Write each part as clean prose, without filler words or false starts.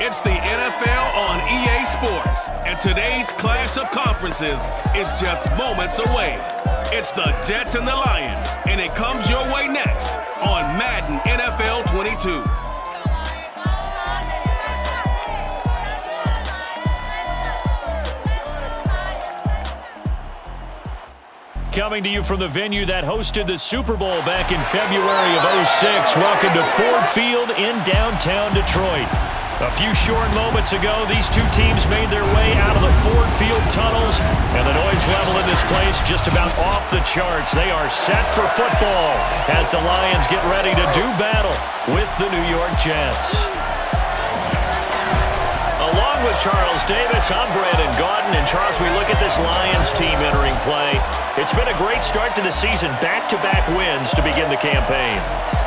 It's the NFL on EA Sports, and today's clash of conferences is just moments away. It's the Jets and the Lions, and it comes your way next on Madden NFL 22. Coming to you from the venue that hosted the Super Bowl back in February of '06. Welcome to Ford Field in downtown Detroit. A few short moments ago, these two teams made their way out of the Ford Field tunnels, and the noise level in this place just about off the charts. They are set for football as the Lions get ready to do battle with the New York Jets. Along with Charles Davis, I'm Brandon Gaudin. And Charles, we look at this Lions team entering play. It's been a great start to the season, back-to-back wins to begin the campaign.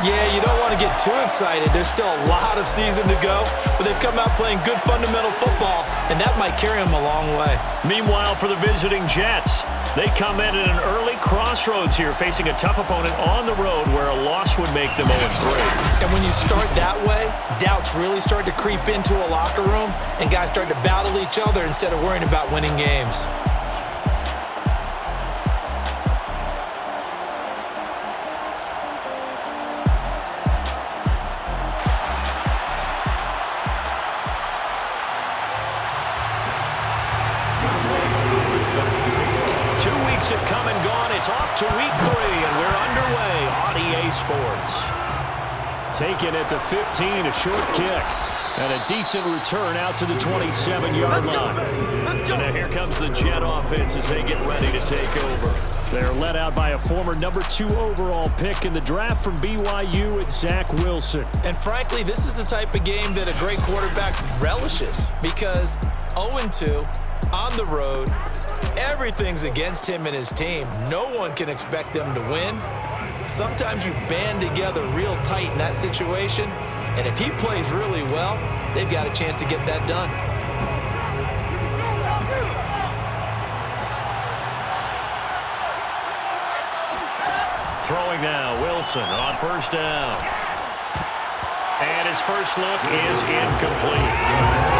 Yeah, you don't want to get too excited. There's still a lot of season to go, but they've come out playing good fundamental football, and that might carry them a long way. Meanwhile, for the visiting Jets, they come in at an early crossroads here, facing a tough opponent on the road where a loss would make them 0-3. And when you start that way, doubts really start to creep into a locker room, and guys start to battle each other instead of worrying about winning games. Have come and gone. It's off to week 3, and we're underway on EA Sports. Taken at the 15, a short kick, and a decent return out to the 27-yard line. So now here comes the Jet offense as they get ready to take over. They're led out by a former number 2 overall pick in the draft from BYU at Zach Wilson. And frankly, this is the type of game that a great quarterback relishes because 0-2 on the road, everything's against him and his team. No one can expect them to win. Sometimes you band together real tight in that situation, and if he plays really well, they've got a chance to get that done. Throwing now, Wilson on first down. And his first look is incomplete.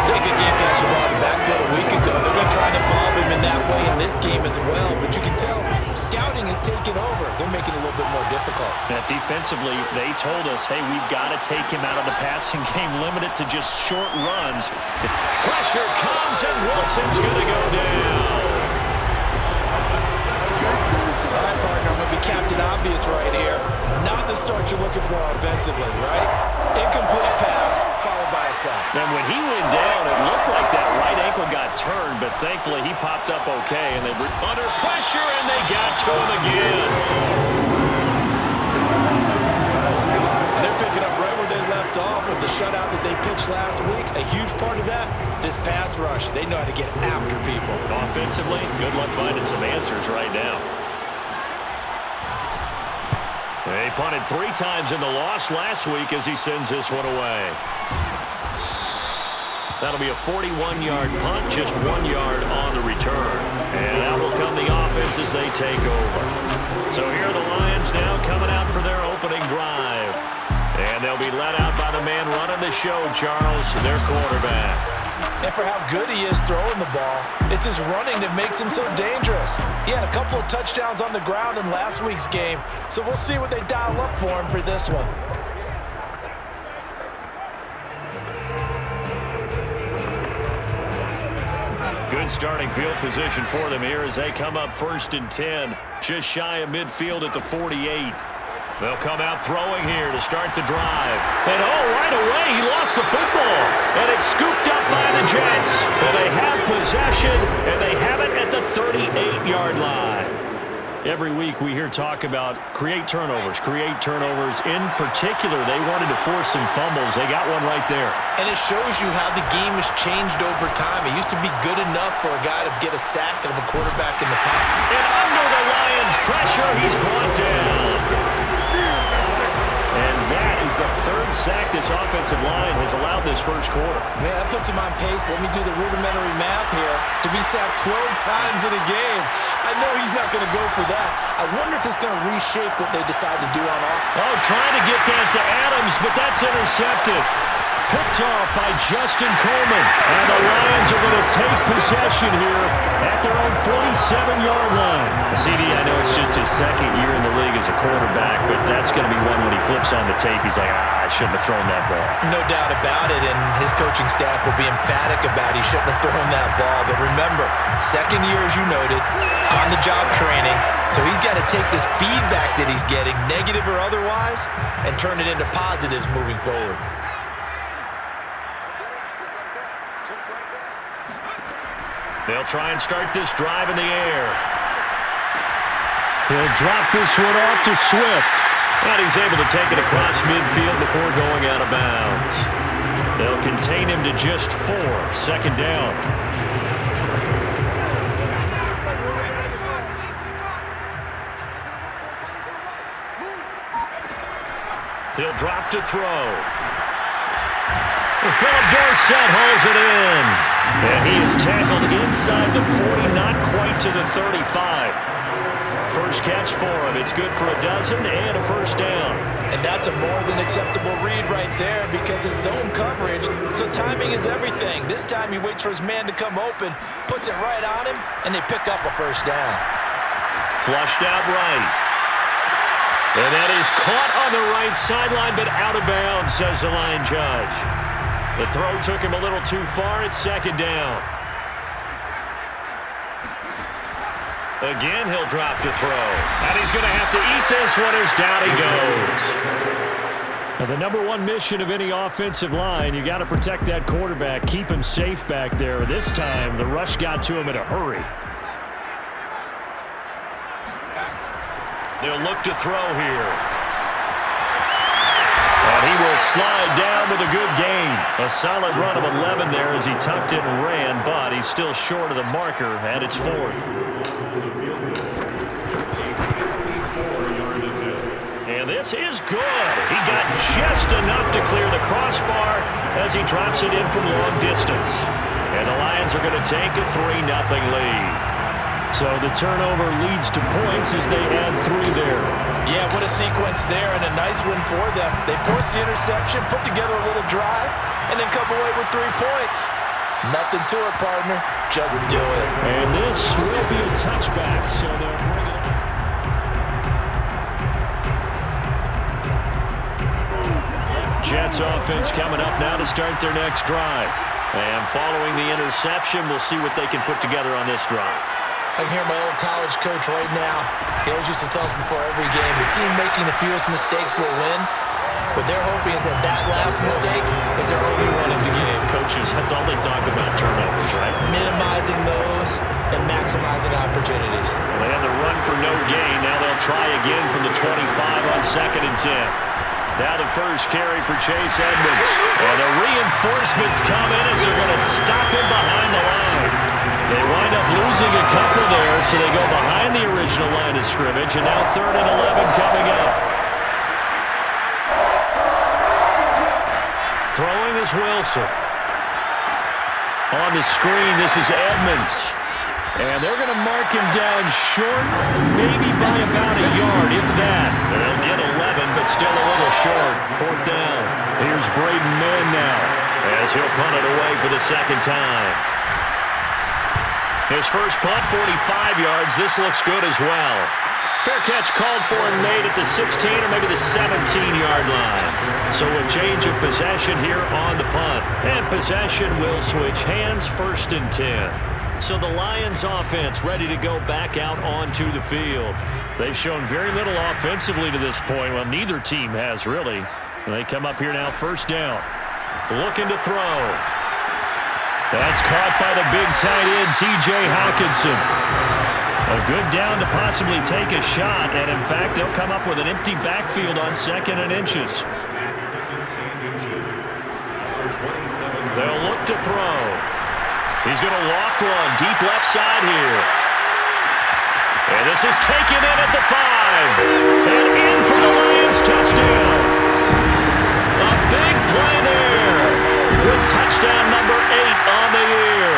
They could get catch the ball in the backfield a week ago. They're going to try and involve him in that way in this game as well. But you can tell scouting has taken over. They're making it a little bit more difficult. Now, defensively, they told us, hey, we've got to take him out of the passing game, limit it to just short runs. Pressure comes, and Wilson's going to go down. All right, partner, I'm going to be Captain Obvious right here. Not the start you're looking for offensively, right? Incomplete pass, followed by a sack. And when he went down, it looked like that right ankle got turned, but thankfully he popped up okay, and they were under pressure, and they got to him again. And they're picking up right where they left off with the shutout that they pitched last week. A huge part of that, this pass rush. They know how to get after people. Offensively, good luck finding some answers right now. They punted 3 times in the loss last week as he sends this one away. That'll be a 41-yard punt, just 1 yard on the return. And out will come the offense as they take over. So here are the Lions now coming out for their opening drive. And they'll be led out by the man running the show, Charles, their quarterback. And for how good he is throwing the ball, it's his running that makes him so dangerous. He had a couple of touchdowns on the ground in last week's game, so we'll see what they dial up for him for this one. Good starting field position for them here as they come up 1st and 10, just shy of midfield at the 48. They'll come out throwing here to start the drive. And right away, he lost the football. And it's scooped up by the Jets. And they have possession, and they have it at the 38-yard line. Every week we hear talk about create turnovers. In particular, they wanted to force some fumbles. They got one right there. And it shows you how the game has changed over time. It used to be good enough for a guy to get a sack of a quarterback in the pocket. And under the Lions' pressure, he's brought down. And that is the 3rd sack this offensive line has allowed this first quarter. Man, that puts him on pace. Let me do the rudimentary math here. To be sacked 12 times in a game, I know he's not going to go for that. I wonder if it's going to reshape what they decide to do on offense. Oh, trying to get that to Adams, but that's intercepted. picked off by Justin Coleman. And the Lions are going to take possession here at their own 47-yard line. CD, I know it's just his second year in the league as a quarterback, but that's going to be one when he flips on the tape. He's like, I shouldn't have thrown that ball. No doubt about it, and his coaching staff will be emphatic about he shouldn't have thrown that ball. But remember, second year, as you noted, on-the-job training. So he's got to take this feedback that he's getting, negative or otherwise, and turn it into positives moving forward. They'll try and start this drive in the air. He'll drop this one off to Swift. And he's able to take it across midfield before going out of bounds. They'll contain him to just 4. Second down. He'll drop to throw. Philip Dorsett hauls it in. And he is tackled inside the 40, not quite to the 35. First catch for him. It's good for a dozen and a first down. And that's a more than acceptable read right there because it's zone coverage, so timing is everything. This time he waits for his man to come open, puts it right on him, and they pick up a first down. Flushed out right. And that is caught on the right sideline, but out of bounds, says the line judge. The throw took him a little too far. It's second down. Again, he'll drop to throw. And he's going to have to eat this one as down he goes. Now, the number one mission of any offensive line, you got to protect that quarterback, keep him safe back there. This time, the rush got to him in a hurry. They'll look to throw here. And he will slide down with a good gain. A solid run of 11 there as he tucked it and ran, but he's still short of the marker, and it's 4th. And this is good. He got just enough to clear the crossbar as he drops it in from long distance. And the Lions are going to take a 3-0 lead. So the turnover leads to points as they add 3 there. Yeah, what a sequence there and a nice win for them. They forced the interception, put together a little drive, and then come away with 3 points. Nothing to it, partner. Just do it. And this will be a touchback, so they'll bring it up. Jets offense coming up now to start their next drive. And following the interception, we'll see what they can put together on this drive. I can hear my old college coach right now. He always used to tell us before every game, the team making the fewest mistakes will win. What they're hoping is that that last mistake is their only one of the game. Coaches, that's all they talk about, turnovers, right? Minimizing those and maximizing opportunities. They had the run for no gain. Now they'll try again from the 25 on 2nd and 10. Now the first carry for Chase Edmonds. And the reinforcements come in as they're going to stop him behind the line. They wind up losing a couple there, so they go behind the original line of scrimmage, and now 3rd and 11 coming up. Throwing is Wilson. On the screen, this is Edmonds. And they're going to mark him down short, maybe by about a yard, if that. They'll get 11, but still a little short. 4th down. Here's Braden Mann now, as he'll punt it away for the second time. His first punt, 45 yards. This looks good as well. Fair catch called for and made at the 16 or maybe the 17-yard line. So a change of possession here on the punt. And possession will switch hands, 1st and 10. So the Lions offense ready to go back out onto the field. They've shown very little offensively to this point. Well, neither team has really. They come up here now, 1st down. Looking to throw. That's caught by the big tight end, T.J. Hockenson. A good down to possibly take a shot, and in fact, they'll come up with an empty backfield on 2nd and inches. They'll look to throw. He's going to loft one, deep left side here. And this is taken in at the 5. And in for the Lions, touchdown. A big play there with touchdown number 8 on the year.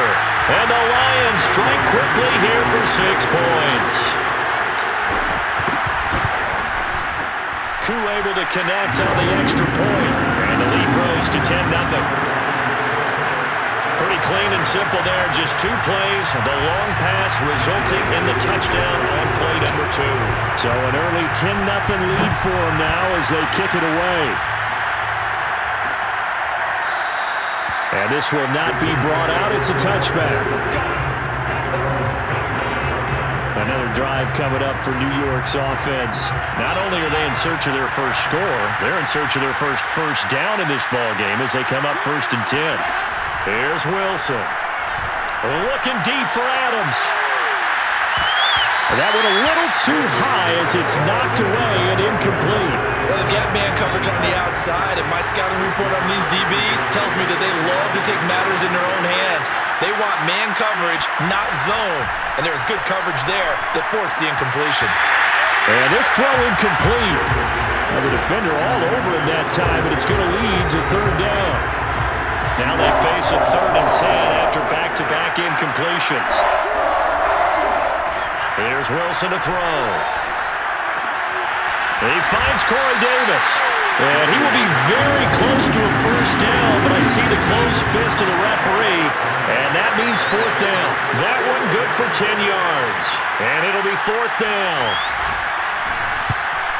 And the Lions strike quickly here for 6 points. Koo able to connect on the extra point. And the lead grows to 10-0. Pretty clean and simple there. Just 2 plays. The long pass resulting in the touchdown on play number 2. So an early 10-0 lead for them now as they kick it away. And this will not be brought out. It's a touchback. Another drive coming up for New York's offense. Not only are they in search of their first score, they're in search of their first down in this ball game as they come up 1st and 10. Here's Wilson. Looking deep for Adams. That went a little too high as it's knocked away and incomplete. Well, they've got man coverage on the outside, and my scouting report on these DBs tells me that they love to take matters in their own hands. They want man coverage, not zone. And there was good coverage there that forced the incompletion. And this throw incomplete. Well, the defender all over him that time, but it's going to lead to 3rd down. Now they face a 3rd and 10 after back-to-back incompletions. Here's Wilson to throw. He finds Corey Davis. And he will be very close to a 1st down, but I see the closed fist of the referee, and that means 4th down. That one good for 10 yards. And it'll be 4th down.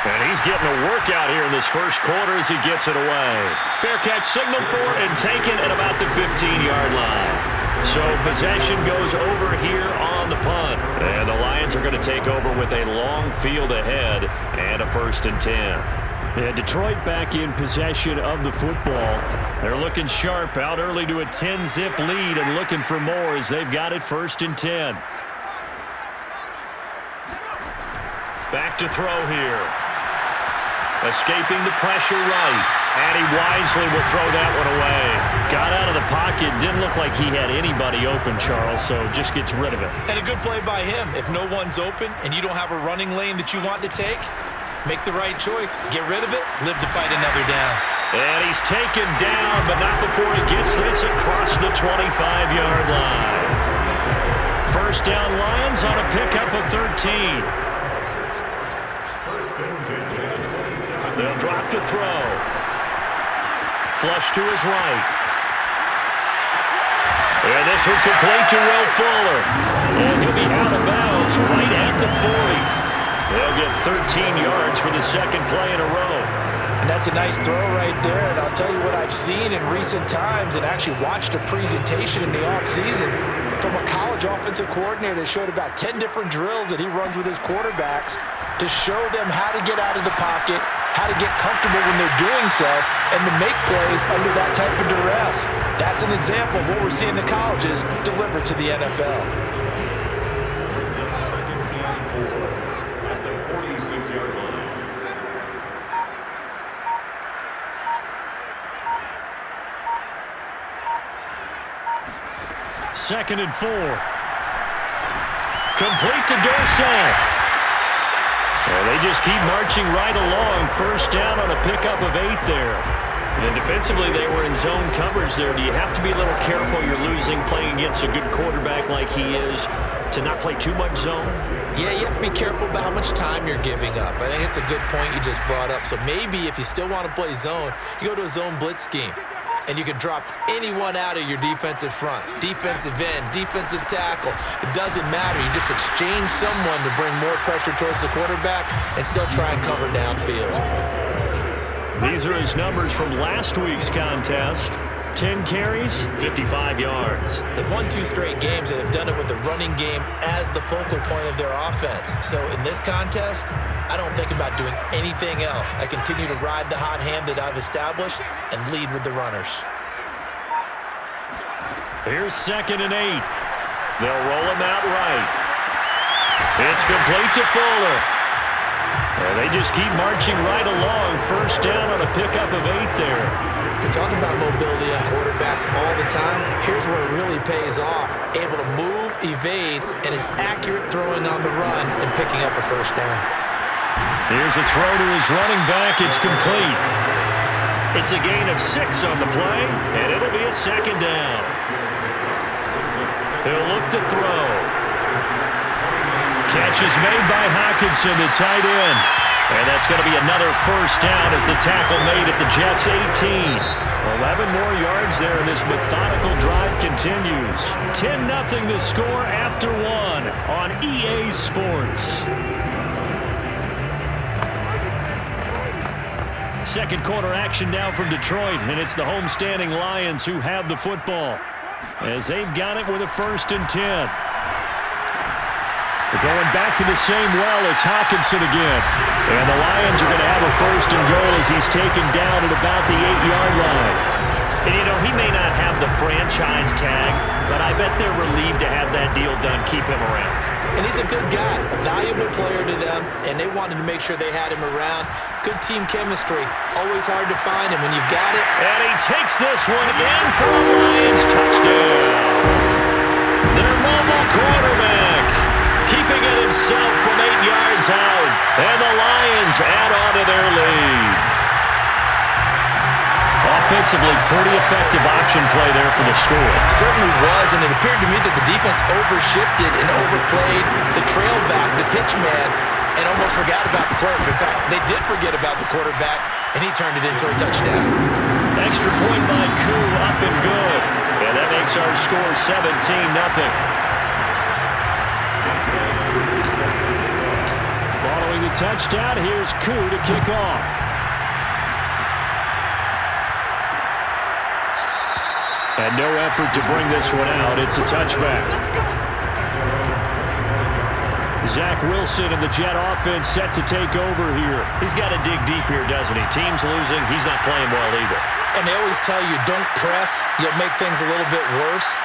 And he's getting a workout here in this first quarter as he gets it away. Fair catch signaled for and taken at about the 15-yard line. So possession goes over here on the punt. And the Lions are going to take over with a long field ahead and a 1st and 10. And Detroit back in possession of the football. They're looking sharp, out early to a 10-zip lead and looking for more as they've got it 1st and 10. Back to throw here. Escaping the pressure right. And he wisely will throw that one away. Got out of the pocket. Didn't look like he had anybody open, Charles, so just gets rid of it. And a good play by him. If no one's open and you don't have a running lane that you want to take, make the right choice. Get rid of it. Live to fight another down. And he's taken down, but not before he gets this across the 25-yard line. 1st down Lions on a pickup of 13. They'll drop to throw. Flush to his right. And this will complete to Will Fuller. And he'll be out of bounds right at the 40. They'll get 13 yards for the 2nd play in a row. And that's a nice throw right there. And I'll tell you what I've seen in recent times and actually watched a presentation in the offseason from a college offensive coordinator that showed about 10 different drills that he runs with his quarterbacks to show them how to get out of the pocket, how to get comfortable when they're doing so, and to make plays under that type of duress. That's an example of what we're seeing in the colleges delivered to the NFL. Second and 4. Complete to Dorsett. Well, they just keep marching right along. 1st down on a pickup of 8 there. And defensively, they were in zone coverage there. Do you have to be a little careful? You're losing, playing against a good quarterback like he is, to not play too much zone? Yeah, you have to be careful about how much time you're giving up. I think it's a good point you just brought up. So maybe if you still want to play zone, you go to a zone blitz scheme. And you can drop anyone out of your defensive front. Defensive end, defensive tackle. It doesn't matter. You just exchange someone to bring more pressure towards the quarterback and still try and cover downfield. These are his numbers from last week's contest. 10 carries, 55 yards. They've won 2 straight games, and they've done it with the running game as the focal point of their offense. So in this contest, I don't think about doing anything else. I continue to ride the hot hand that I've established and lead with the runners. Here's 2nd and 8. They'll roll him out right. It's complete to Fuller. And they just keep marching right along. 1st down on a pickup of 8 there. We talk about mobility on quarterbacks all the time. Here's where it really pays off. Able to move, evade, and is accurate throwing on the run and picking up a 1st down. Here's a throw to his running back. It's complete. It's a gain of 6 on the play, and it'll be a 2nd down. He'll look to throw. Catch is made by Hockenson, the tight end. And that's going to be another first down as the tackle made at the Jets' 18. 11 more yards there, and this methodical drive continues. 10-0 the score after one on EA Sports. Second quarter action now from Detroit, and it's the homestanding Lions who have the football as they've got it with a 1st and 10. They're going back to the same well. It's Hockenson again. And the Lions are going to have a 1st and goal as he's taken down at about the 8-yard line. And, you know, he may not have the franchise tag, but I bet they're relieved to have that deal done, keep him around. And he's a good guy, a valuable player to them, and they wanted to make sure they had him around. Good team chemistry. Always hard to find him when you've got it. And he takes this one in for a Lions touchdown. Their mobile quarterback keeping it himself from 8 yards out. And the Lions add on to their lead. Offensively, pretty effective option play there for the score. Certainly was, and it appeared to me that the defense overshifted and overplayed the trail back, the pitch man, and almost forgot about the quarterback. In fact, they did forget about the quarterback, and he turned it into a touchdown. Extra point by Koo, up and good. And that makes our score 17-0. Following the touchdown, here's Koo to kick off. And no effort to bring this one out. It's a touchback. Zach Wilson and the Jet offense set to take over here. He's got to dig deep here, doesn't he? Team's losing. He's not playing well either. And they always tell you, don't press. You'll make things a little bit worse.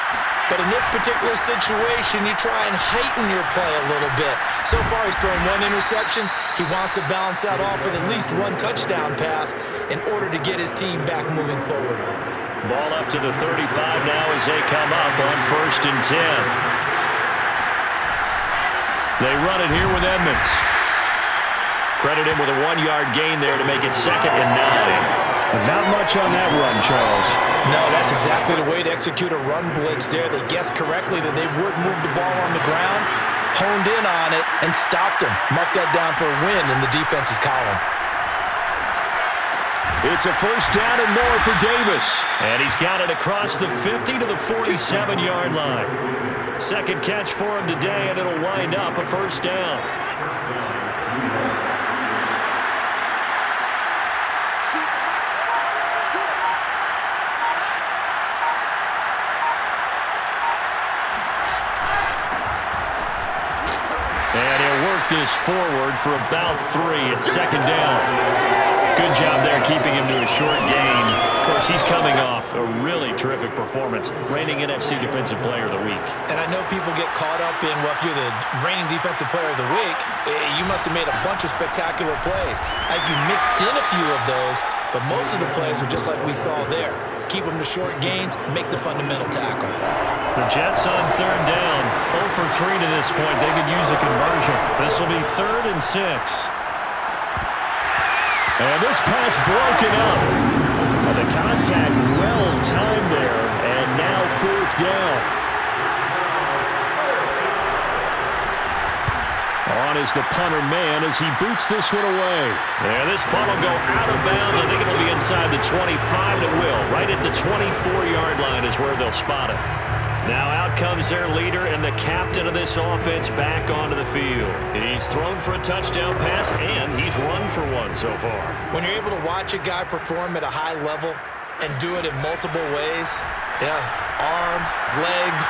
But in this particular situation, you try and heighten your play a little bit. So far, he's thrown one interception. He wants to balance that off with at least one touchdown pass in order to get his team back moving forward. Ball up to the 35 now as they come up on 1st and 10. They run it here with Edmonds. Credit him with a 1-yard gain there to make it 2nd and 9. Not much on that run, Charles. No, that's exactly the way to execute a run blitz there. They guessed correctly that they would move the ball on the ground, honed in on it, and stopped him. Mark that down for a win in the defense's column. It's a 1st down and more for Davis. And he's got it across the 50 to the 47-yard line. Second catch for him today, and it'll wind up a 1st down. And he'll work this forward for about 3 at 2nd down. Good job there keeping him to a short gain. Of course, he's coming off a really terrific performance, reigning NFC Defensive Player of the Week. And I know people get caught up in, well, if you're the reigning Defensive Player of the Week, you must have made a bunch of spectacular plays. I think you mixed in a few of those, but most of the plays are just like we saw there. Keep them to short gains, make the fundamental tackle. The Jets on 3rd down, 0 for 3 to this point. They could use a conversion. This will be 3rd and 6. And this pass broken up. And the contact well timed there. And now 4th down. On is the punter man as he boots this one away. Yeah, this punt will go out of bounds. I think it'll be inside the 25. It will. Right at the 24-yard line is where they'll spot it. Now out comes their leader and the captain of this offense back onto the field. He's thrown for a touchdown pass, and he's run for one so far. When you're able to watch a guy perform at a high level and do it in multiple ways, arm, legs,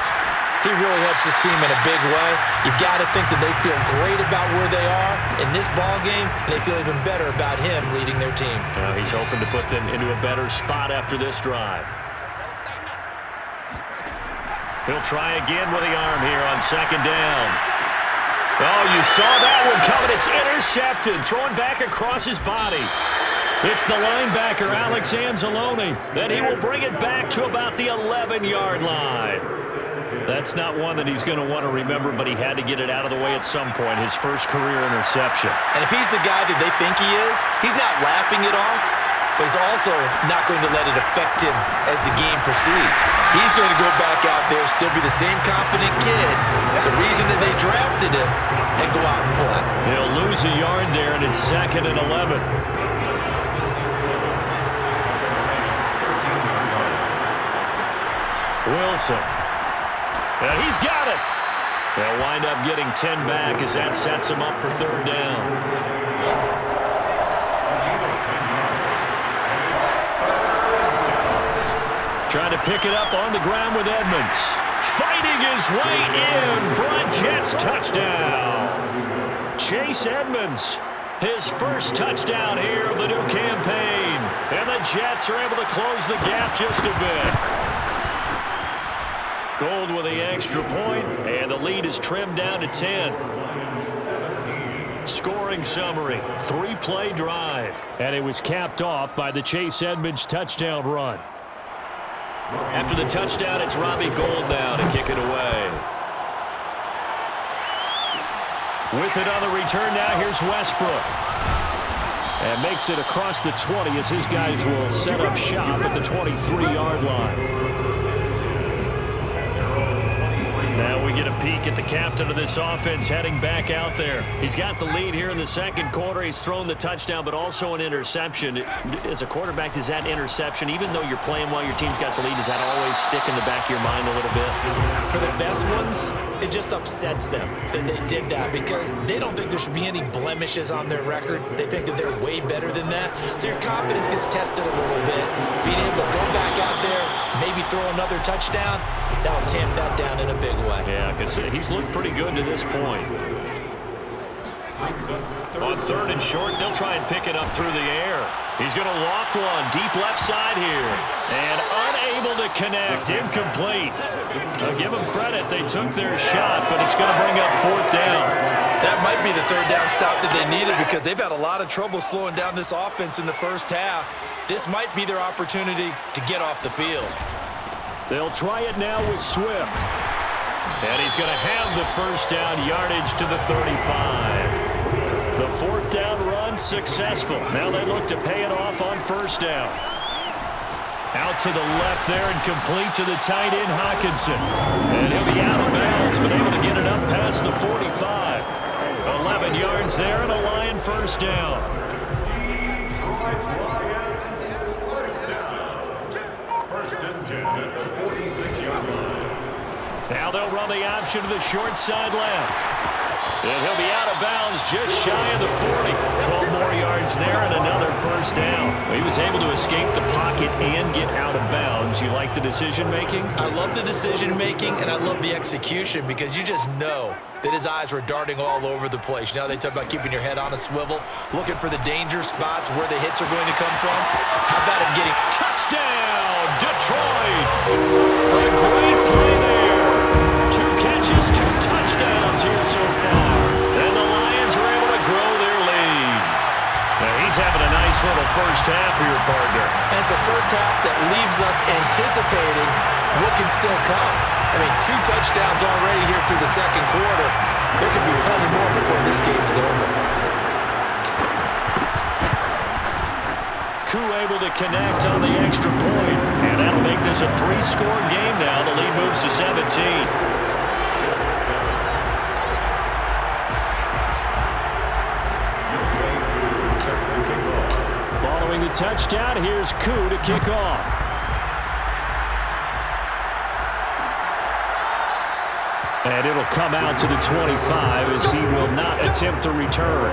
he really helps his team in a big way. You've got to think that they feel great about where they are in this ball game, and they feel even better about him leading their team. Now he's hoping to put them into a better spot after this drive. He'll try again with the arm here on 2nd down. Oh, you saw that one coming. It's intercepted. Thrown back across his body. It's the linebacker, Alex Anzalone. Then he will bring it back to about the 11-yard line. That's not one that he's going to want to remember, but he had to get it out of the way at some point. His first career interception. And if he's the guy that they think he is, he's not laughing it off, but he's also not going to let it affect him as the game proceeds. He's going to go back out there, still be the same confident kid, the reason that they drafted him, and go out and play. He'll lose lose a yard there, and it's 2nd and 11. Wilson. And he's got it. They'll wind up getting 10 back as that sets them up for 3rd down. Trying to pick it up on the ground with Edmonds. Fighting his way in for a Jets touchdown. Chase Edmonds, his first touchdown here of the new campaign. And the Jets are able to close the gap just a bit. Gold with the extra point, and the lead is trimmed down to 10. Scoring summary, 3-play drive. And it was capped off by the Chase Edmonds touchdown run. After the touchdown, it's Robbie Gould now to kick it away. With it on the return now, here's Westbrook. And makes it across the 20 as his guys will set up shop at the 23-yard line. Now we get a peek at the captain of this offense heading back out there. He's got the lead here in the 2nd quarter. He's thrown the touchdown, but also an interception. As a quarterback, does that interception, even though you're playing while your team's got the lead, does that always stick in the back of your mind a little bit? For the best ones, it just upsets them that they did that because they don't think there should be any blemishes on their record. They think that they're way better than that. So your confidence gets tested a little bit. Being able to go back out there, maybe throw another touchdown, that'll tamp that down in a big way. Yeah, because he's looked pretty good to this point. On 3rd and short, they'll try and pick it up through the air. He's going to loft one deep left side here. And unable to connect. Incomplete. I'll give them credit. They took their shot, but it's going to bring up 4th down. That might be the 3rd down stop that they needed because they've had a lot of trouble slowing down this offense in the first half. This might be their opportunity to get off the field. They'll try it now with Swift. And he's going to have the 1st down yardage to the 35. The 4th down run successful. Now they look to pay it off on 1st down. Out to the left there and complete to the tight end, Hockenson. And he'll be out of bounds, but able to get it up past the 45. 11 yards there and a Lion 1st down. Now they'll run the option to the short side left. And he'll be out of bounds just shy of the 40. 12 more yards there and another 1st down. He was able to escape the pocket and get out of bounds. You like the decision-making? I love the decision-making, and I love the execution because you just know that his eyes were darting all over the place. You know, they talk about keeping your head on a swivel, looking for the danger spots where the hits are going to come from. How about him getting touchdown, Detroit? A great play there. 2 catches, 2 touchdowns here so far. And the Lions are able to grow their lead. Now he's having a nice little first half for your partner. And it's a first half that leaves us anticipating what can still come. I mean, 2 touchdowns already here through the 2nd quarter. There could be plenty more before this game is over. Koo able to connect on the extra point. And that'll make this a 3-score game now. The lead moves to 17. Following the touchdown, here's Koo to kick off. And it'll come out to the 25 as he will not attempt to return.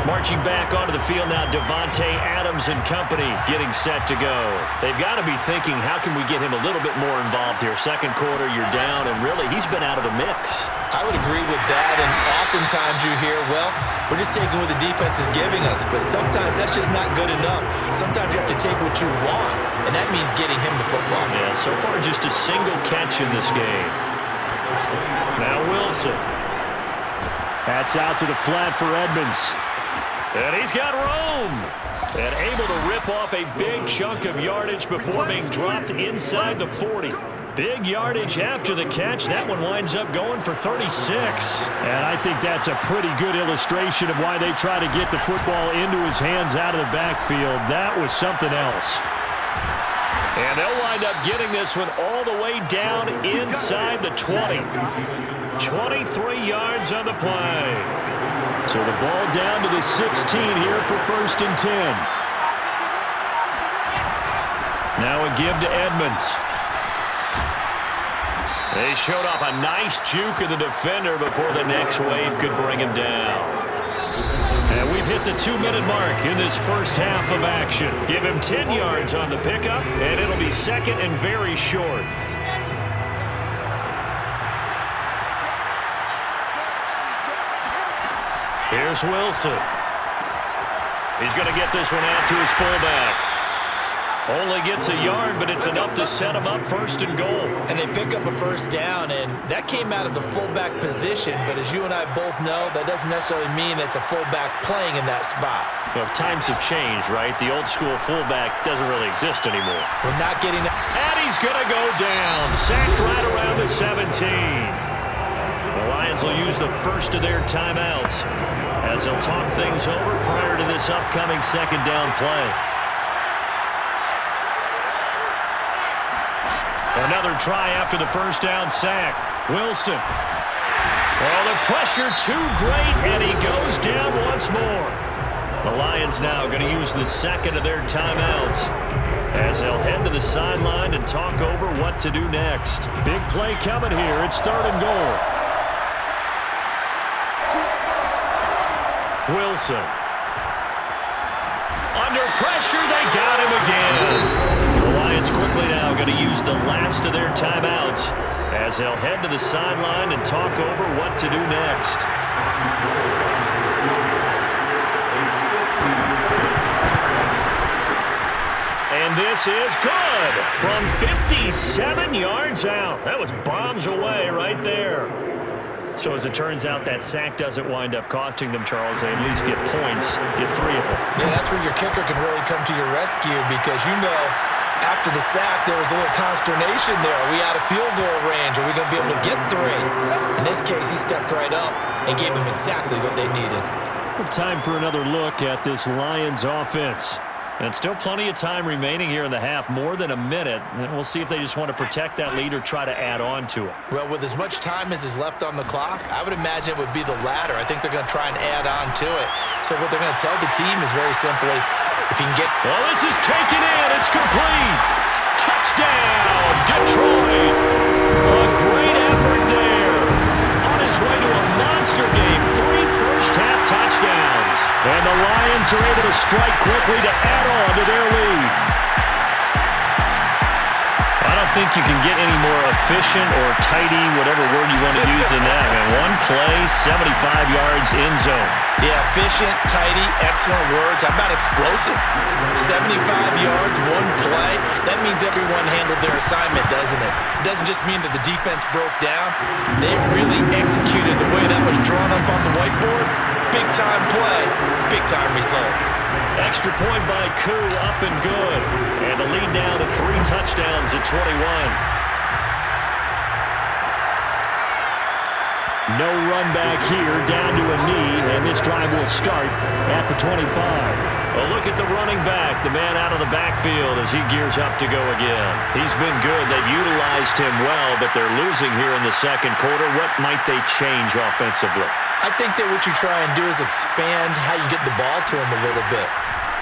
Marching back onto the field now, Devontae Adams and company getting set to go. They've got to be thinking, how can we get him a little bit more involved here? 2nd quarter, you're down, and really, he's been out of the mix. I would agree with that, and oftentimes you hear, well, we're just taking what the defense is giving us, but sometimes that's just not good enough. Sometimes you have to take what you want, and that means getting him the football. Yeah, so far just a single catch in this game. Now Wilson. That's out to the flat for Edmonds. And he's got room. And able to rip off a big chunk of yardage before being dropped inside the 40. Big yardage after the catch. That one winds up going for 36. And I think that's a pretty good illustration of why they try to get the football into his hands out of the backfield. That was something else. And they'll wind up getting this one all the way down inside the 20. 23 yards on the play. So the ball down to the 16 here for 1st and 10. Now a give to Edmonds. They showed off a nice juke of the defender before the next wave could bring him down. And we've hit the 2-minute mark in this first half of action. Give him 10 yards on the pickup, and it'll be 2nd and very short. Here's Wilson. He's going to get this one out to his fullback. Only gets a yard, but it's enough to set him up 1st and goal. And they pick up a 1st down, and that came out of the fullback position. But as you and I both know, that doesn't necessarily mean it's a fullback playing in that spot. Well, times have changed, right? The old school fullback doesn't really exist anymore. We're not getting that. And he's going to go down. Sacked right around the 17. The Lions will use the first of their timeouts as they'll talk things over prior to this upcoming 2nd down play. Another try after the 1st down sack. Wilson. Oh, the pressure too great, and he goes down once more. The Lions now going to use the 2nd of their timeouts as they'll head to the sideline and talk over what to do next. Big play coming here. It's 3rd and goal. Wilson. Under pressure, they got him again. The Lions quickly now going to use the last of their timeouts as they'll head to the sideline and talk over what to do next. And this is good from 57 yards out. That was bombs away right there. So as it turns out, that sack doesn't wind up costing them, Charles. They at least get points, get 3 of them. Yeah, that's where your kicker can really come to your rescue because you know after the sack there was a little consternation there. Are we out of field goal range? Are we going to be able to get 3? In this case, he stepped right up and gave them exactly what they needed. Time for another look at this Lions offense. And still plenty of time remaining here in the half, more than a minute. And we'll see if they just want to protect that lead or try to add on to it. Well, with as much time as is left on the clock, I would imagine it would be the latter. I think they're going to try and add on to it. So what they're going to tell the team is very simply, if you can get... Well, this is taken in. It's complete. Touchdown, Detroit. A great effort there. On his way to a monster game. 3 first-half touchdowns. And the Lions are able to strike quickly to add on to their lead. I don't think you can get any more efficient or tidy, whatever word you want to use in that. And one play, 75 yards in zone. Yeah, efficient, tidy, excellent words. How about explosive? 75 yards, one play. That means everyone handled their assignment, doesn't it? It doesn't just mean that the defense broke down. They really executed the way that was drawn up on the whiteboard. Big-time play, big-time result. Extra point by Koo, up and good. And the lead now to 3 touchdowns at 21. No run back here, down to a knee, and this drive will start at the 25. Well, look at the running back, the man out of the backfield as he gears up to go again. He's been good. They've utilized him well, but they're losing here in the 2nd quarter. What might they change offensively? I think that what you try and do is expand how you get the ball to him a little bit.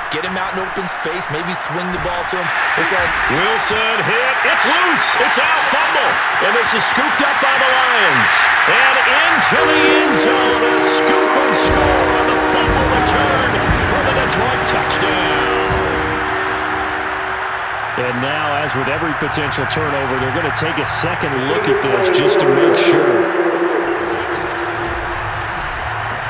Get him out in open space, maybe swing the ball to him. Wilson hit. It's loose. It's out. Fumble. And this is scooped up by the Lions. And into the end zone. A scoop and score on the fumble return for the Detroit touchdown. And now, as with every potential turnover, they're going to take a second look at this just to make sure.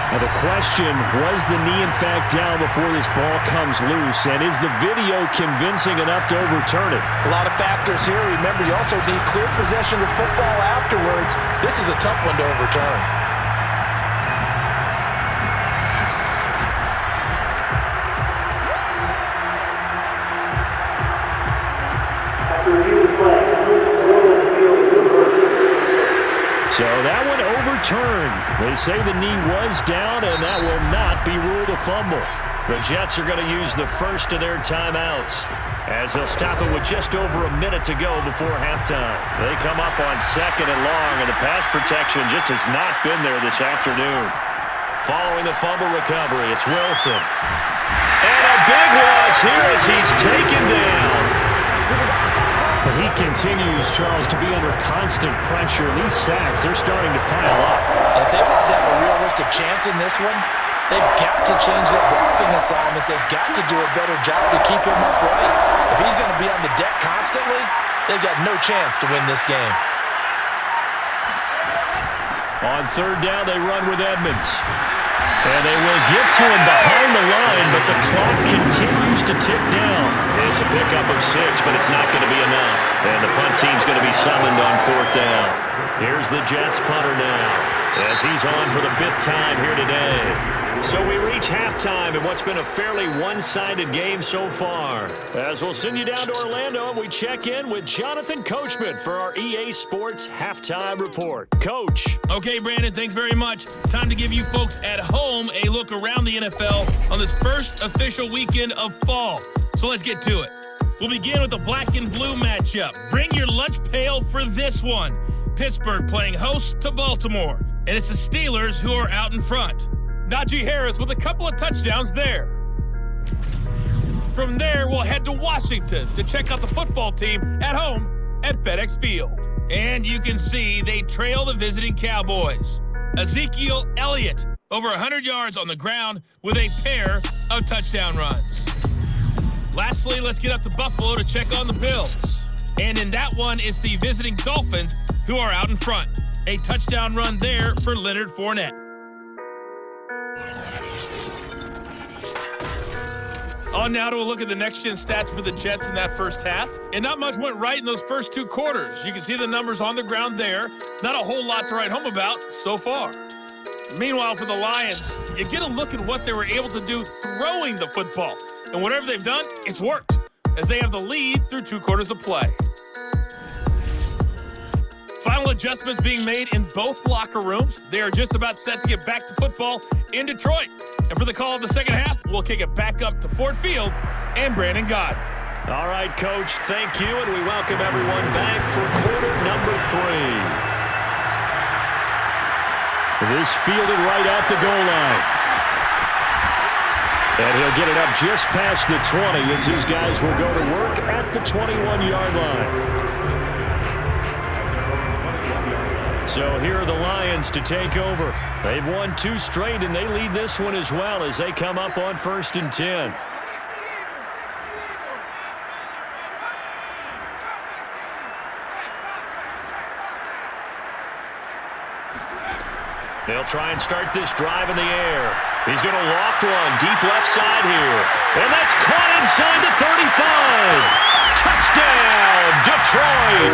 Now the question, was the knee in fact down before this ball comes loose? And is the video convincing enough to overturn it? A lot of factors here. Remember, you also need clear possession of the football afterwards. This is a tough one to overturn. So that one overturned. They say the knee was down, and that will not be ruled a fumble. The Jets are going to use the first of their timeouts as they'll stop it with just over a minute to go before halftime. They come up on 2nd and long, and the pass protection just has not been there this afternoon. Following the fumble recovery, it's Wilson. And a big loss here as he's taken down. He continues, Charles, to be under constant pressure. These sacks, they're starting to pile up. If they want to have a realistic chance in this one, they've got to change their blocking assignments. They've got to do a better job to keep him upright. If he's going to be on the deck constantly, they've got no chance to win this game. On third down, they run with Edmonds. And they will get to him behind the line, but the clock continues to tick down. It's a pickup of 6, but it's not going to be enough. And the punt team's going to be summoned on fourth down. Here's the Jets punter now, as he's on for the 5th time here today. So we reach halftime in what's been a fairly one-sided game so far. As we'll send you down to Orlando, and we check in with Jonathan Coachman for our EA Sports Halftime Report. Coach. Okay, Brandon, thanks very much. Time to give you folks at home a look around the NFL on this first official weekend of fall. So let's get to it. We'll begin with the black and blue matchup. Bring your lunch pail for this one. Pittsburgh playing host to Baltimore, and it's the Steelers who are out in front. Najee Harris with a couple of touchdowns there. From there, we'll head to Washington to check out the football team at home at FedEx Field. And you can see they trail the visiting Cowboys. Ezekiel Elliott, over 100 yards on the ground with a pair of touchdown runs. Lastly, let's get up to Buffalo to check on the Bills. And in that one, it's the visiting Dolphins who are out in front. A touchdown run there for Leonard Fournette. On now to a look at the next-gen stats for the Jets in that first half. And not much went right in those first 2 quarters. You can see the numbers on the ground there. Not a whole lot to write home about so far. Meanwhile, for the Lions, you get a look at what they were able to do throwing the football. And whatever they've done, it's worked, as they have the lead through 2 quarters of play. Final adjustments being made in both locker rooms. They are just about set to get back to football in Detroit. And for the call of the second half, we'll kick it back up to Ford Field and Brandon Gott. All right, Coach, thank you, and we welcome everyone back for quarter number 3. This fielded right at the goal line. And he'll get it up just past the 20 as these guys will go to work at the 21-yard line. So here are the Lions to take over. They've won 2 straight, and they lead this one as well as they come up on 1st and 10. They'll try and start this drive in the air. He's going to loft one deep left side here. And that's caught inside the 35. Touchdown, Detroit.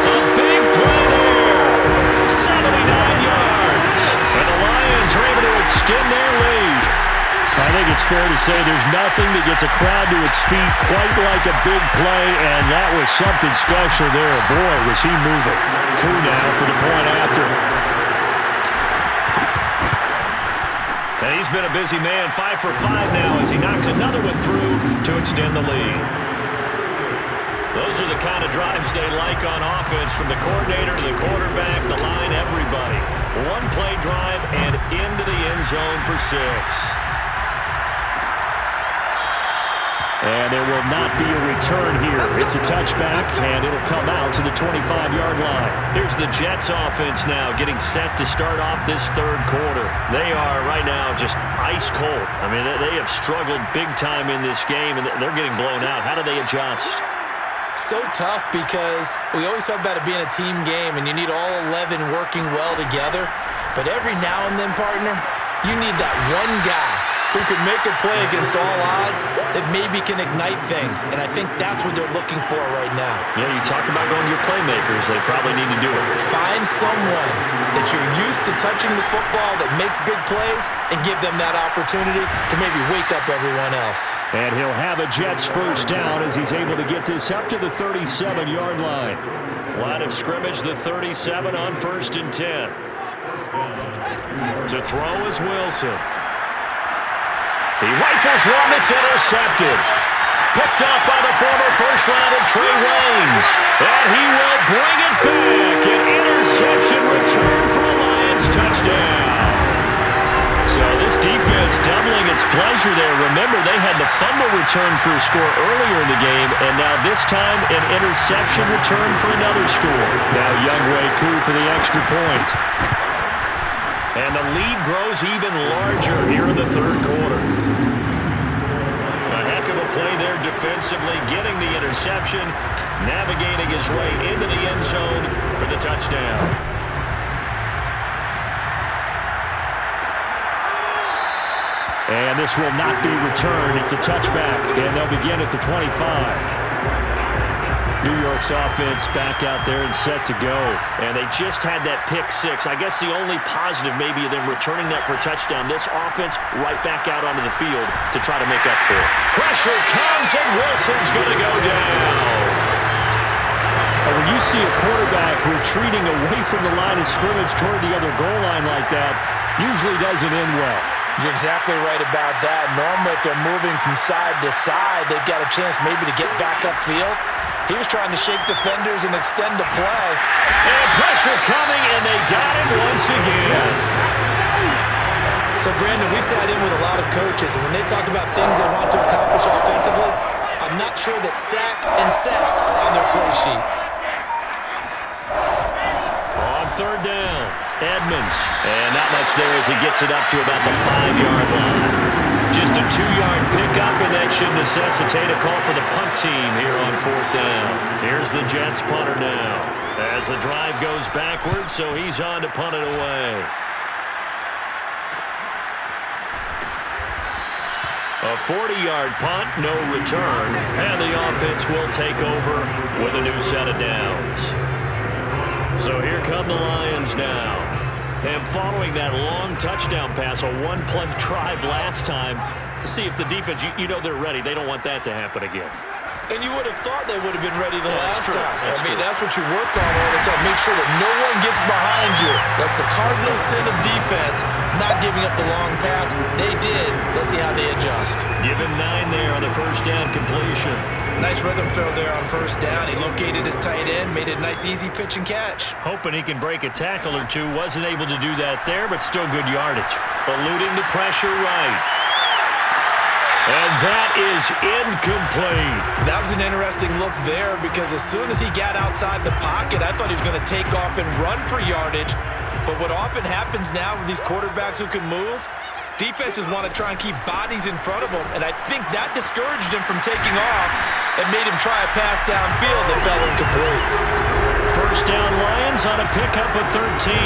A big play there. 79 yards. And the Lions are able to extend their lead. I think it's fair to say there's nothing that gets a crowd to its feet quite like a big play, and that was something special there. Boy, was he moving. Koo now for the point after. And he's been a busy man, 5 for 5 now as he knocks another one through to extend the lead. Those are the kind of drives they like on offense, from the coordinator to the quarterback, the line, everybody. One play drive and into the end zone for 6. And there will not be a return here. It's a touchback, and it'll come out to the 25-yard line. Here's the Jets offense now getting set to start off this 3rd quarter. They are right now just ice cold. I mean, they have struggled big time in this game, and they're getting blown out. How do they adjust? So tough, because we always talk about it being a team game, and you need all 11 working well together. But every now and then, partner, you need that one guy who can make a play against all odds that maybe can ignite things. And I think that's what they're looking for right now. Yeah, you talk about going to your playmakers. They probably need to do it. Find someone that you're used to touching the football that makes big plays and give them that opportunity to maybe wake up everyone else. And he'll have a Jets first down as he's able to get this up to the 37-yard line. Line of scrimmage, the 37 on 1st and 10. To throw is Wilson. He rifles one that's intercepted. Picked up by the former first-rounder Trey Waynes. And he will bring it back. An interception return for a Lions touchdown. So pleasure there. Remember, they had the fumble return for a score earlier in the game, and now this time an interception return for another score. Now Younghoe Koo for the extra point. And the lead grows even larger here in the third quarter. A heck of a play there defensively, getting the interception, navigating his way into the end zone for the touchdown. And this will not be returned. It's a touchback, and they'll begin at the 25. New York's offense back out there and set to go. And they just had that pick six. I guess the only positive maybe of them returning that for a touchdown. This offense right back out onto the field to try to make up for it. Pressure comes, and Wilson's going to go down. When you see a quarterback retreating away from the line of scrimmage toward the other goal line like that, usually doesn't end well. You're exactly right about that. Normally, if they're moving from side to side, they've got a chance maybe to get back upfield. He was trying to shake defenders and extend the play. And pressure coming, and they got him once again. So, Brandon, we sat in with a lot of coaches, and when they talk about things they want to accomplish offensively, I'm not sure that sack and sack are on their play sheet. On third down, Edmonds. And not much there as he gets it up to about the 5-yard line. Just a 2-yard pickup, and that should necessitate a call for the punt team here on fourth down. Here's the Jets punter now as the drive goes backwards, so he's on to punt it away. A 40-yard punt, no return, and the offense will take over with a new set of downs. So here come the Lions now. And following that long touchdown pass, a one-play drive last time, see if the defense, you know they're ready. They don't want that to happen again. And you would have thought they would have been ready the last time. That's true. That's what you work on all the time. Make sure that no one gets behind you. That's the cardinal sin of defense, not giving up the long pass. They did. Let's see how they adjust. Give him 9 there on the first down completion. Nice rhythm throw there on first down. He located his tight end, made it a nice, easy pitch and catch. Hoping he can break a tackle or two. Wasn't able to do that there, but still good yardage. Eluding the pressure right. And that is incomplete. That was an interesting look there because as soon as he got outside the pocket, I thought he was going to take off and run for yardage. But what often happens now with these quarterbacks who can move, defenses want to try and keep bodies in front of them, and I think that discouraged him from taking off and made him try a pass downfield that fell incomplete. First down Lions on a pickup of 13.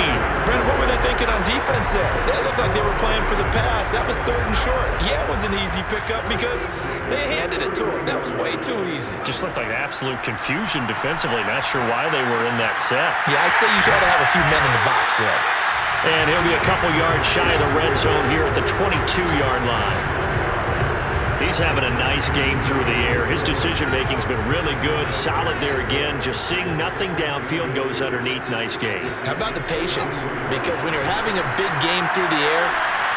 Brandon, what were they thinking on defense there? They looked like they were playing for the pass. That was third and short. Yeah, it was an easy pickup because they handed it to him. That was way too easy. Just looked like absolute confusion defensively. Not sure why they were in that set. Yeah, I'd say you try to have a few men in the box there. And he'll be a couple yards shy of the red zone here at the 22-yard line. He's having a nice game through the air. His decision-making's been really good. Solid there again. Just seeing nothing downfield, goes underneath. Nice game. How about the patience? Because when you're having a big game through the air,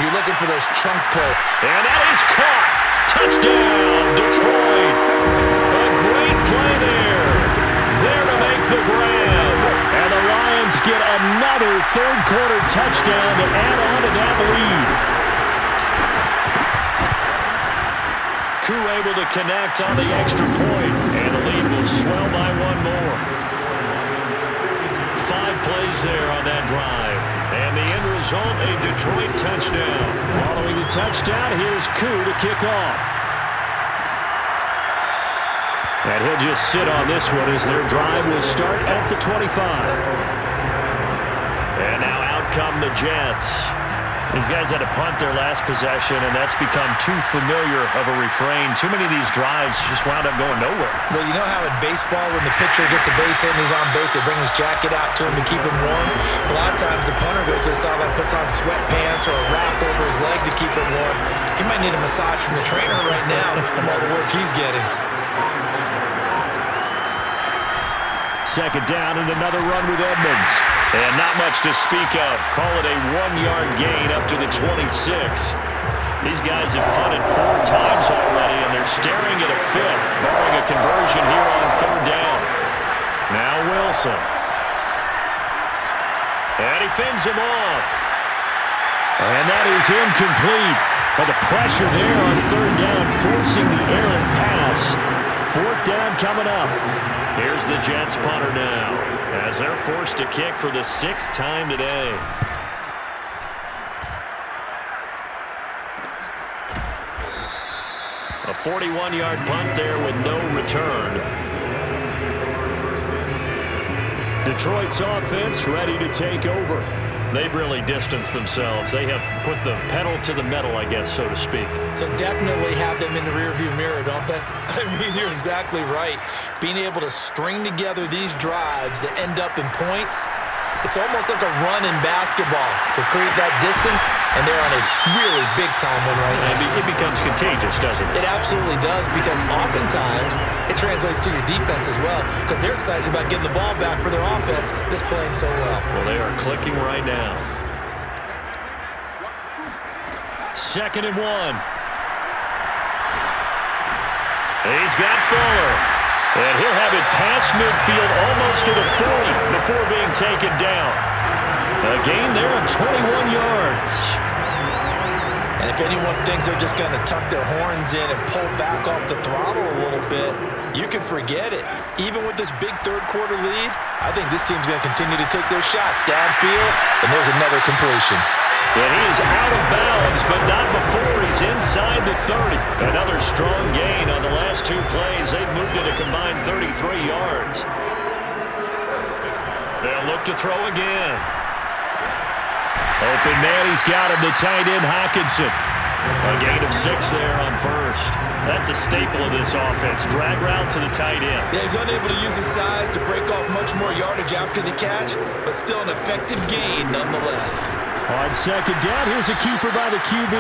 you're looking for those chunk plays. And that is caught. Touchdown, Detroit. A great play there. There to make the grab. And the Lions get another third-quarter touchdown to add on to that lead. Koo able to connect on the extra point, and the lead will swell by one more. 5 plays there on that drive, and the end result, a Detroit touchdown. Following the touchdown, here's Koo to kick off. And he'll just sit on this one as their drive will start at the 25. And now out come the Jets. These guys had to punt their last possession, and that's become too familiar of a refrain. Too many of these drives just wound up going nowhere. Well, you know how in baseball, when the pitcher gets a base hit and he's on base, they bring his jacket out to him to keep him warm? A lot of times the punter goes to the sideline, puts on sweatpants or a wrap over his leg to keep it warm. He might need a massage from the trainer right now from all the work he's getting. Second down and another run with Edmonds. And not much to speak of. Call it a 1-yard gain up to the 26. These guys have punted 4 times already, and they're staring at a 5th, barring a conversion here on third down. Now Wilson. And he fends him off. And that is incomplete. But the pressure there on third down, forcing the errant pass. Fourth down coming up. Here's the Jets punter now, as they're forced to kick for the 6th time today. A 41-yard punt there with no return. Detroit's offense ready to take over. They've really distanced themselves. They have put the pedal to the metal, I guess, so to speak. So definitely have them in the rearview mirror, don't they? I mean, you're exactly right. Being able to string together these drives that end up in points, it's almost like a run in basketball to create that distance, and they're on a really big-time one right now. It becomes contagious, doesn't it? It absolutely does, because oftentimes it translates to your defense as well, because they're excited about getting the ball back for their offense that's playing so well. Well, they are clicking right now. 2nd and 1. He's got Fuller. And he'll have it past midfield almost to the 40 before being taken down. A gain there of 21 yards. And if anyone thinks they're just going to tuck their horns in and pull back off the throttle a little bit, you can forget it. Even with this big third-quarter lead, I think this team's going to continue to take their shots downfield, and there's another completion. And he is out of bounds, but not before he's inside the 30. Another strong gain on the last 2 plays. They've moved it a combined 33 yards. They'll look to throw again. Open man, he's got him, the tight end, Hockenson. A gain of 6 there on first. That's a staple of this offense. Drag route to the tight end. Yeah, he's unable to use his size to break off much more yardage after the catch, but still an effective gain nonetheless. On 2nd down, here's a keeper by the QB.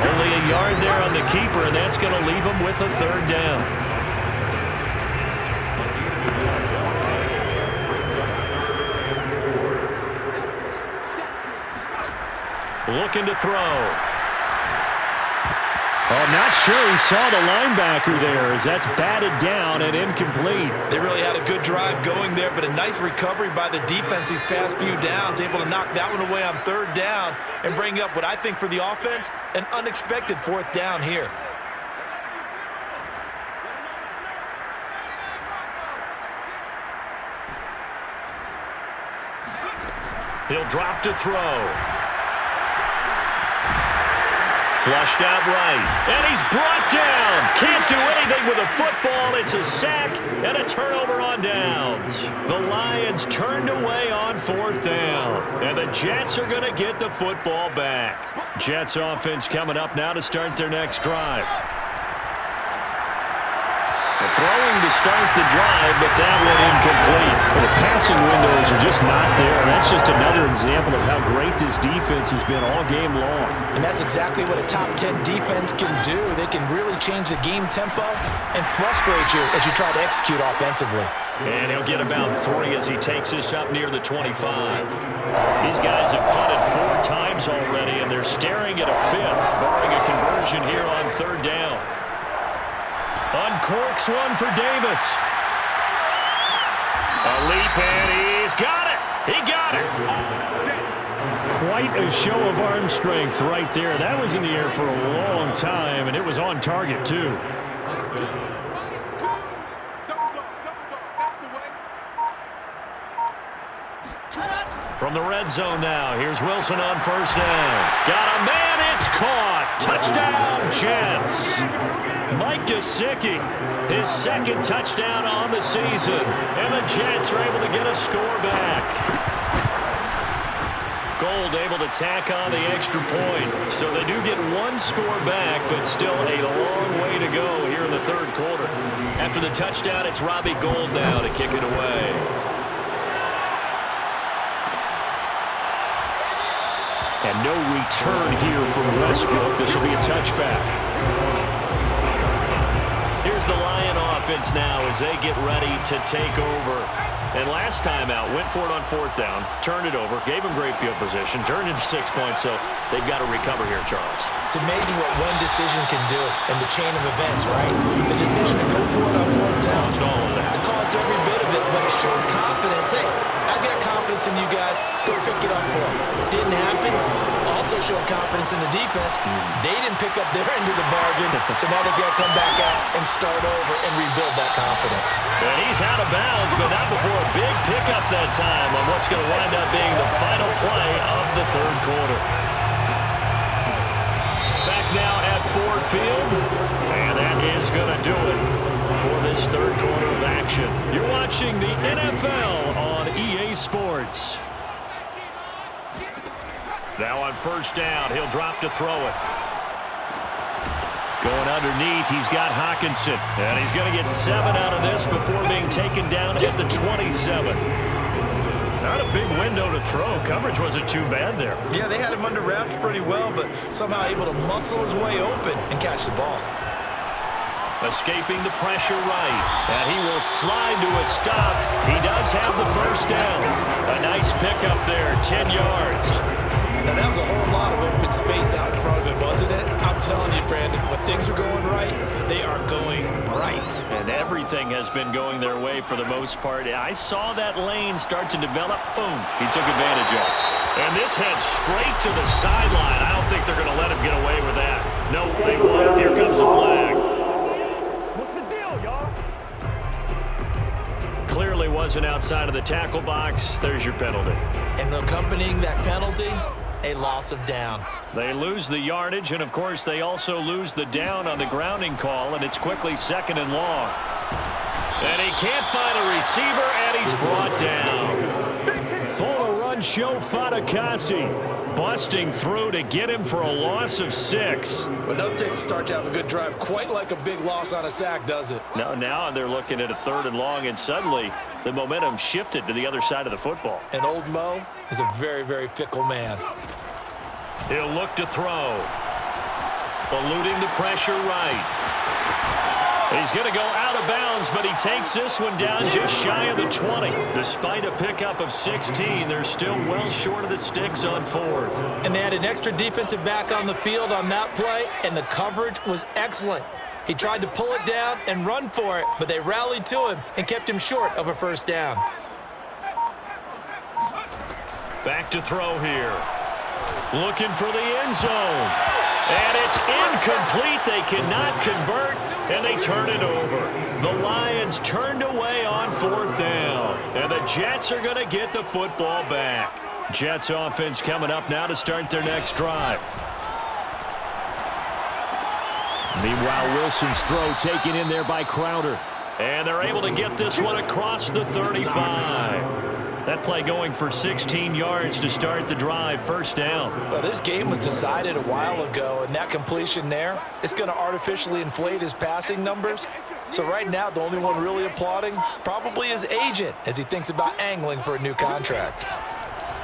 Only a yard there on the keeper, and that's going to leave him with a 3rd down. Looking to throw. I'm not sure he saw the linebacker there, as that's batted down and incomplete. They really had a good drive going there, but a nice recovery by the defense these past few downs, able to knock that one away on 3rd down and bring up what I think for the offense, an unexpected 4th down here. He'll drop to throw. Flushed out right, and he's brought down. Can't do anything with a football. It's a sack and a turnover on downs. The Lions turned away on 4th down, and the Jets are going to get the football back. Jets offense coming up now to start their next drive. Throwing to start the drive, but that one incomplete. Well, the passing windows are just not there. That's just another example of how great this defense has been all game long. And that's exactly what a top 10 defense can do. They can really change the game tempo and frustrate you as you try to execute offensively. And he'll get about 3 as he takes this up near the 25. These guys have punted 4 times already, and they're staring at a 5th, barring a conversion here on 3rd down. Uncorks one for Davis. A leap, and he's got it. He got it. Quite a show of arm strength right there. That was in the air for a long time, and it was on target, too. From the red zone now, here's Wilson on 1st down. Got a man, it's caught. Touchdown, Jets. Mike Gesicki, his 2nd touchdown on the season, and the Jets are able to get a score back. Gold able to tack on the extra point, so they do get 1 score back, but still a long way to go here in the 3rd quarter. After the touchdown, it's Robbie Gould now to kick it away. And no return here from Westbrook. This will be a touchback. Here's the Lion offense now as they get ready to take over. And last time out, went for it on 4th down, turned it over, gave them great field position, turned into 6 points, so they've got to recover here, Charles. It's amazing what one decision can do in the chain of events, right? The decision to go for it on 4th down. Caused all of that. It caused every bit of it, but it showed confidence. Hey, I've got confidence in you guys. Go pick it up for them. Didn't happen. Also showed confidence confidence in the defense. They didn't pick up their end of the bargain, so now they got to come back out and start over and rebuild that confidence. And he's out of bounds, but not before a big pickup that time on what's going to wind up being the final play of the third quarter. Back now at Ford Field, and that is going to do it for this third quarter of action. You're watching the NFL on EA Sports. Now on first down, he'll drop to throw it. Going underneath, he's got Hockenson. And he's going to get 7 out of this before being taken down at the 27. Not a big window to throw. Coverage wasn't too bad there. Yeah, they had him under wraps pretty well, but somehow able to muscle his way open and catch the ball. Escaping the pressure right. And he will slide to a stop. He does have the first down. A nice pickup there, 10 yards. Now, that was a whole lot of open space out in front of him, wasn't it? I'm telling you, Brandon, when things are going right, they are going right. And everything has been going their way for the most part. I saw that lane start to develop. Boom. He took advantage of it. And this heads straight to the sideline. I don't think they're going to let him get away with that. No, they won't. Here comes a flag. What's the deal, y'all? Clearly wasn't outside of the tackle box. There's your penalty. And accompanying that penalty, a loss of down. They lose the yardage, and of course they also lose the down on the grounding call, and it's quickly 2nd and long. And he can't find a receiver, and he's brought down. Full run show Fatukasi. Busting through to get him for a loss of 6. But another Texas start to have a good drive, quite like a big loss on a sack, does it? Now they're looking at a 3rd and long, and suddenly the momentum shifted to the other side of the football. And old Mo is a very, very fickle man. He'll look to throw. Eluding the pressure right. He's going to go out of bounds, but he takes this one down just shy of the 20. Despite a pickup of 16, they're still well short of the sticks on 4th. And they had an extra defensive back on the field on that play, and the coverage was excellent. He tried to pull it down and run for it, but they rallied to him and kept him short of a first down. Back to throw here. Looking for the end zone. And it's incomplete. They cannot convert, and they turn it over. The Lions turned away on 4th down, and the Jets are going to get the football back. Jets offense coming up now to start their next drive. Meanwhile, Wilson's throw taken in there by Crowder. And they're able to get this one across the 35. That play going for 16 yards to start the drive, first down. Well, this game was decided a while ago, and that completion there, it's going to artificially inflate his passing numbers. So right now, the only one really applauding probably his agent as he thinks about angling for a new contract.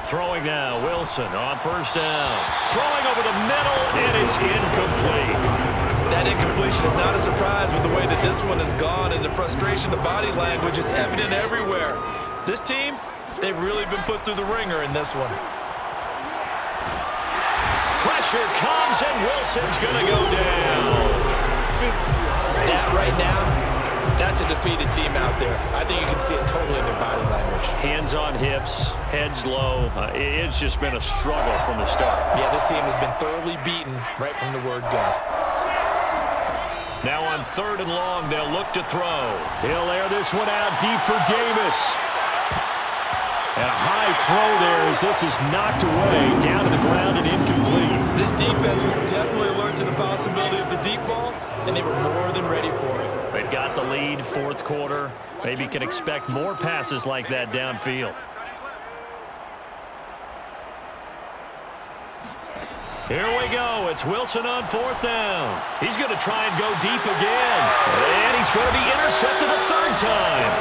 Throwing now, Wilson on first down. Throwing over the middle, and it's incomplete. That incompletion is not a surprise with the way that this one has gone, and the frustration, the body language is evident everywhere. This team, they've really been put through the ringer in this one. Pressure comes, and Wilson's going to go down. That right now, that's a defeated team out there. I think you can see it totally in their body language. Hands on hips, heads low. It's just been a struggle from the start. Yeah, this team has been thoroughly beaten right from the word go. Now on 3rd and long, they'll look to throw. He'll air this one out deep for Davis. And a high throw there as this is knocked away, down to the ground and incomplete. This defense was definitely alert to the possibility of the deep ball, and they were more than ready for it. They've got the lead, 4th quarter. Maybe can expect more passes like that downfield. Here we go. It's Wilson on 4th down. He's going to try and go deep again. And he's going to be intercepted a 3rd time.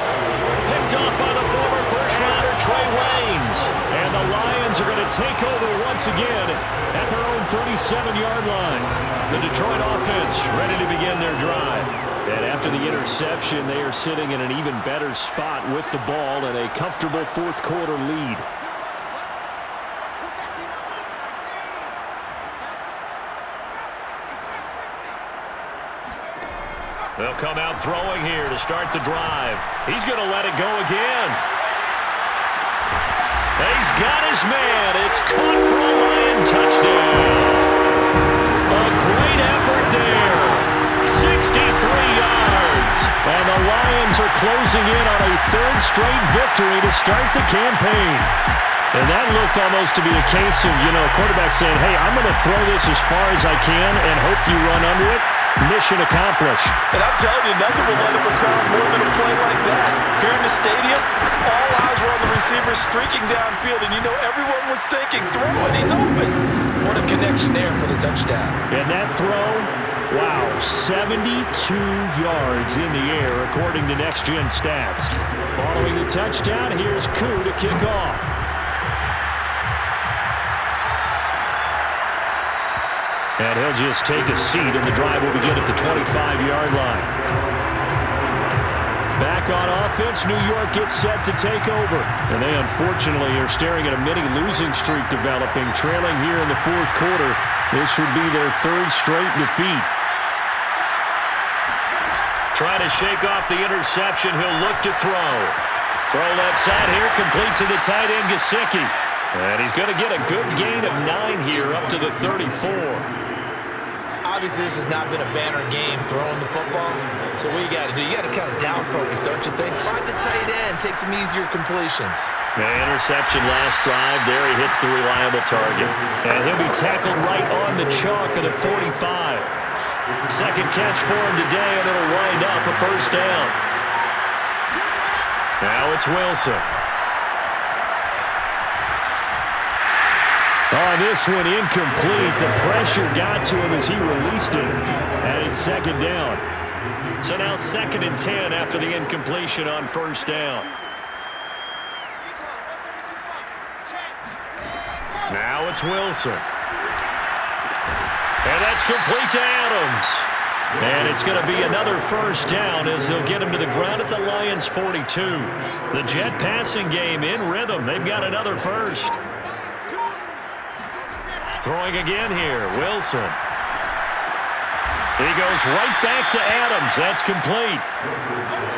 Picked off by the former first-rounder Trey Waynes. And the Lions are going to take over once again at their own 37-yard line. The Detroit offense ready to begin their drive. And after the interception, they are sitting in an even better spot with the ball and a comfortable 4th quarter lead. They'll come out throwing here to start the drive. He's going to let it go again. He's got his man. It's caught for a Lion touchdown. A great effort there. 63 yards. And the Lions are closing in on a third straight victory to start the campaign. And that looked almost to be a case of, quarterback saying, hey, I'm going to throw this as far as I can and hope you run under it. Mission accomplished. And I'm telling you, nothing will light up a crowd more than a play like that. Here in the stadium, all eyes were on the receiver streaking downfield, and everyone was thinking, throw it, he's open. What a connection there for the touchdown. And that throw, wow, 72 yards in the air, according to Next Gen Stats. Following the touchdown, here's Koo to kick off. And he'll just take a seat, and the drive will begin at the 25-yard line. Back on offense, New York gets set to take over. And they unfortunately are staring at a mini losing streak developing, trailing here in the fourth quarter. This would be their third straight defeat. Trying to shake off the interception. He'll look to throw. Throw left side here, complete to the tight end, Gesicki. And he's going to get a good gain of 9 here, up to the 34. Obviously, this has not been a banner game throwing the football. So what you got to do, you got to kind of down focus, don't you think? Find the tight end, take some easier completions. The interception last drive. There he hits the reliable target. And he'll be tackled right on the chalk of the 45. Second catch for him today, and it'll wind up a first down. Now it's Wilson. On this one, incomplete. The pressure got to him as he released it. And it's second down. So now 2nd and 10 after the incompletion on first down. Now it's Wilson. And that's complete to Adams. And it's going to be another first down as they'll get him to the ground at the Lions' 42. The Jet passing game in rhythm. They've got another first. Throwing again here, Wilson. He goes right back to Adams. That's complete.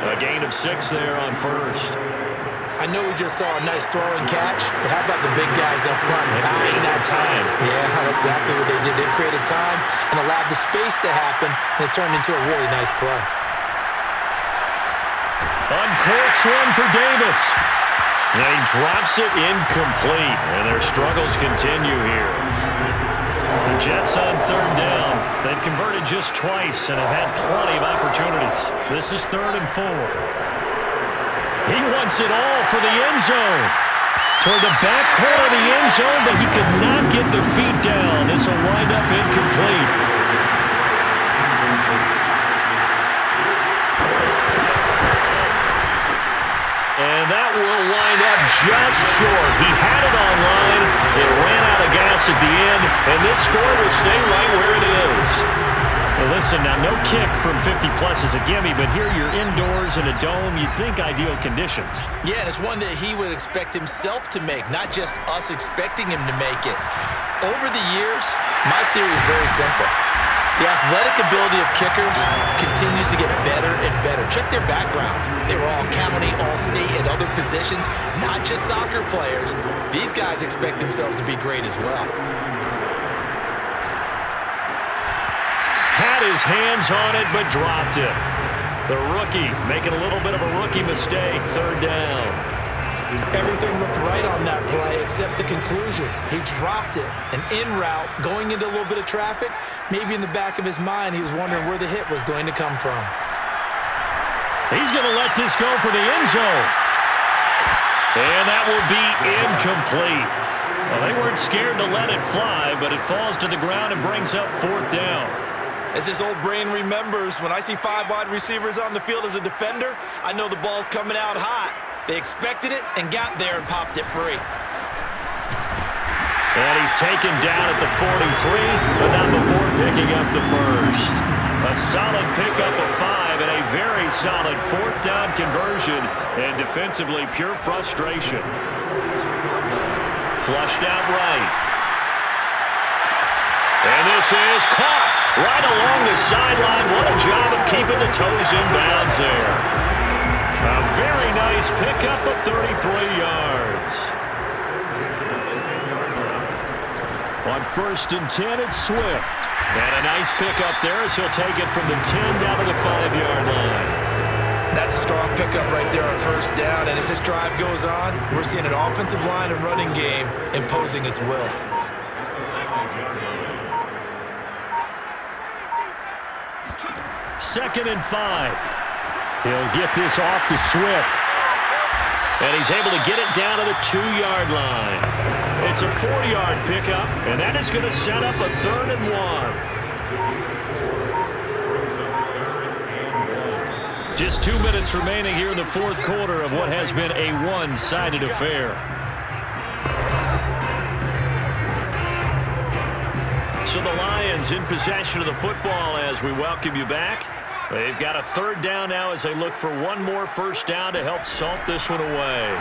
A gain of 6 there on first. I know we just saw a nice throwing catch, but how about the big guys up front buying that time? Yeah, that's exactly what they did. They created time and allowed the space to happen, and it turned into a really nice play. Uncorks one for Davis. And he drops it incomplete, and their struggles continue here. The Jets on third down. They've converted just twice and have had plenty of opportunities. This is 3rd and 4. He wants it all for the end zone. Toward the back corner of the end zone, but he could not get the feet down. This will wind up incomplete. And that will wind up just short. He had it online. It ran out of gas at the end, and this score will stay right where it is. Well, listen, now no kick from 50-plus is a gimme, but here you're indoors in a dome. You'd think ideal conditions. Yeah, and it's one that he would expect himself to make, not just us expecting him to make it. Over the years, my theory is very simple. The athletic ability of kickers continues to get better and better. Check their background. They were all county, all state, at other positions, not just soccer players. These guys expect themselves to be great as well. Had his hands on it, but dropped it. The rookie making a little bit of a rookie mistake. 3rd down. Everything looked right on that play except the conclusion. He dropped it. An in route, going into a little bit of traffic. Maybe in the back of his mind, he was wondering where the hit was going to come from. He's going to let this go for the end zone. And that will be incomplete. Well, they weren't scared to let it fly, but it falls to the ground and brings up 4th down. As his old brain remembers, when I see 5 wide receivers on the field as a defender, I know the ball's coming out hot. They expected it and got there and popped it free. And he's taken down at the 43, but not before picking up the first. A solid pickup of 5 and a very solid 4th down conversion, and defensively pure frustration. Flushed out right. And this is caught right along the sideline. What a job of keeping the toes in bounds there. A very nice pickup of 33 yards. On 1st and 10, it's Swift. And a nice pickup there as he'll take it from the 10 down to the 5-yard line. That's a strong pickup right there on first down, and as this drive goes on, we're seeing an offensive line and running game imposing its will. Second and 5. He'll get this off to Swift. And he's able to get it down to the 2-yard line. It's a 4-yard pickup, and that is going to set up a 3rd and 1. Just 2 minutes remaining here in the fourth quarter of what has been a one-sided affair. So the Lions in possession of the football as we welcome you back. They've got a 3rd down now as they look for one more first down to help salt this one away.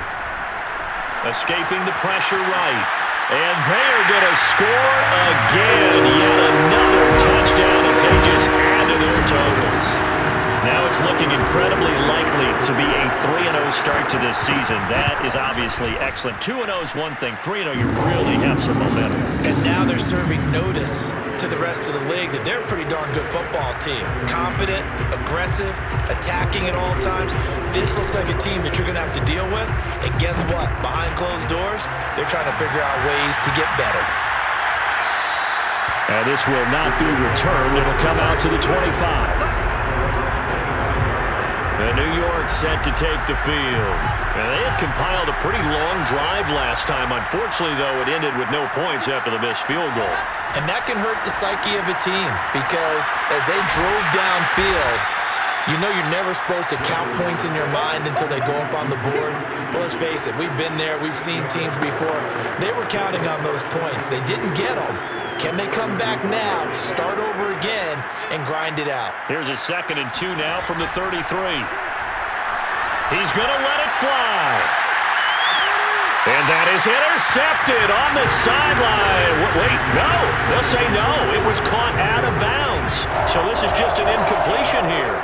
Escaping the pressure right. And they're going to score again. Yet another touchdown as they just add to their totals. Now it's looking incredibly likely to be a 3-0 start to this season. That is obviously excellent. 2-0 is one thing. 3-0, you really have some momentum. And now they're serving notice to the rest of the league that they're a pretty darn good football team. Confident, aggressive, attacking at all times. This looks like a team that you're going to have to deal with. And guess what? Behind closed doors, they're trying to figure out ways to get better. And this will not be returned. It'll come out to the 25. And New York set to take the field. And they had compiled a pretty long drive last time. Unfortunately, though, it ended with no points after the missed field goal. And that can hurt the psyche of a team because as they drove downfield, you know you're never supposed to count points in your mind until they go up on the board. But let's face it, we've been there. We've seen teams before. They were counting on those points. They didn't get them. Can they come back now, start over again, and grind it out? Here's a 2nd and 2 now from the 33. He's going to let it fly. And that is intercepted on the sideline. Wait, no. They'll say no. It was caught out of bounds. So this is just an incompletion here.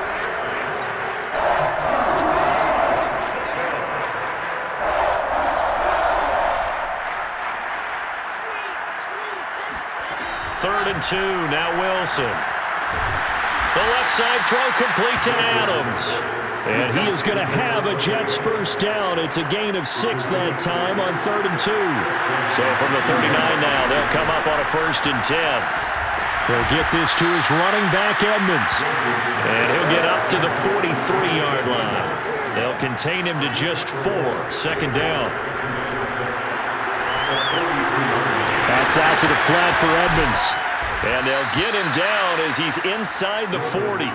Third and 2, now Wilson. The left side throw complete to Adams. And he is going to have a Jets first down. It's a gain of 6 that time on 3rd and 2. So from the 39 now, they'll come up on a 1st and 10. He'll get this to his running back, Edmonds. And he'll get up to the 43-yard line. They'll contain him to just 4. 2nd down. That's out to the flat for Edmonds. And they'll get him down as he's inside the 40.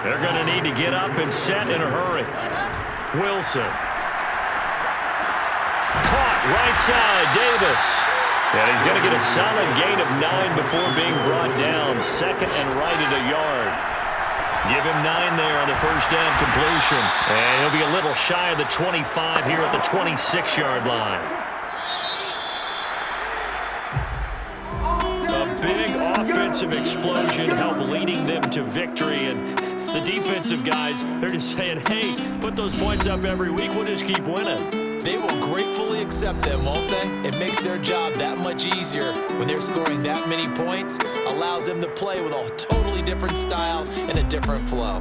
They're going to need to get up and set in a hurry. Wilson. Caught right side, Davis. And he's going to get a solid gain of 9 before being brought down. 2nd and right at a yard. Give him 9 there on the first down completion. And he'll be a little shy of the 25 here at the 26-yard line. A big offensive explosion helped leading them to victory. And the defensive guys, they're just saying, hey, put those points up every week. We'll just keep winning. They will gratefully accept them, won't they? It makes their job that much easier when they're scoring that many points. Allows them to play with a totally different style and a different flow.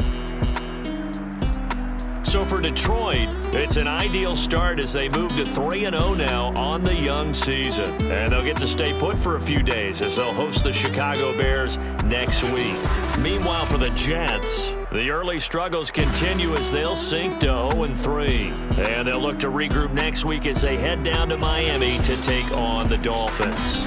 So for Detroit, it's an ideal start as they move to 3-0 now on the young season. And they'll get to stay put for a few days as they'll host the Chicago Bears next week. Meanwhile, for the Jets, the early struggles continue as they'll sink to 0-3. And they'll look to regroup next week as they head down to Miami to take on the Dolphins.